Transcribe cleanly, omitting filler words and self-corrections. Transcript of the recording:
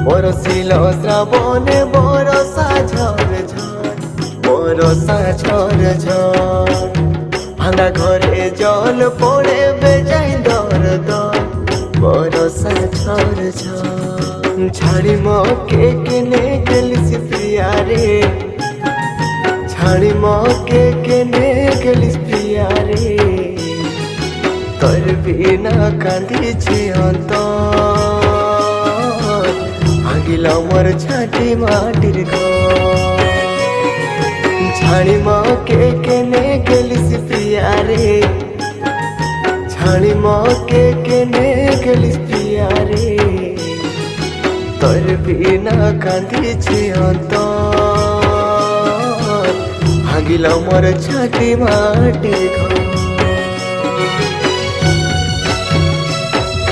বরষিল শ্রাবণে বরষা ঝড় ঝড়, বরষা ঝড় ঝড়। ভাঙা ঘরে জল পড়ে বেজাই দর দর, বরষা ঝড় ঝড়। ছাড়ি মকে কেনে গেলিস প্রিয়া রে, ছাড়ি মকে কেনে গেলিস প্রিয়া রে। তোর বিনা কান্দিছে অন্তর, ভাঙিল মোর ছাটি মাটির ঘর। ছাড়ি মকে কেনে গেলিস প্রিয়া রে, ছাড়ি মকে কেনে গেলিস প্রিয়া রে। তোর বিনা কান্দিছে অন্তর, ভাঙিল মোর ছাটি মাটির ঘর।